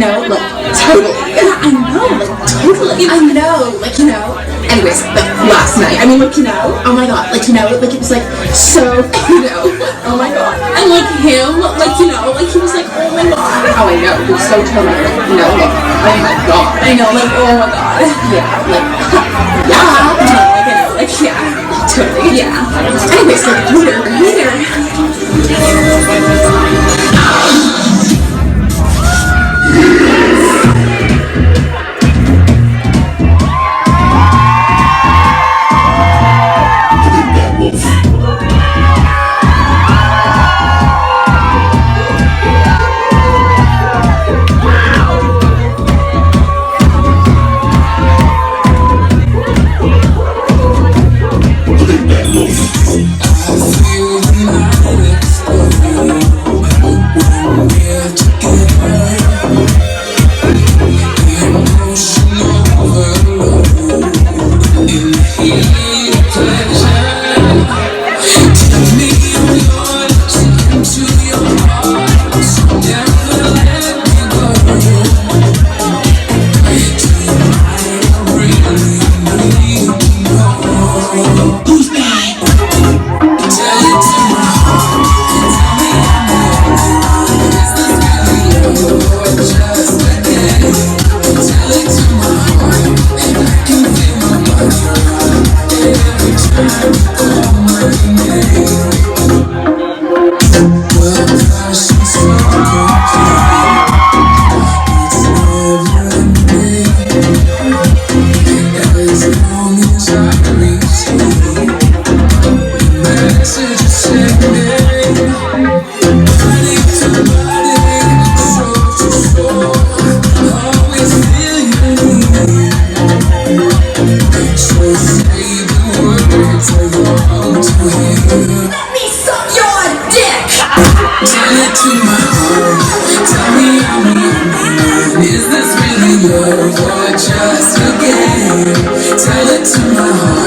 know, like, totally. Yeah, I know, like, totally. I know, like, you know. Anyways, like, last night, I mean, like, you know, oh my god, like, you know, like, it was, like, so, you know, oh my god. And, like, him, like, you know, like, he was like, oh my god. Oh, I know, he was so totally, like, you know, like, oh my god. I know, like, oh my god. Yeah, like, Yeah. Like, I know, like, yeah. totally. Yeah. Anyways, like, later. Is this really love or just a game? Tell it to my heart.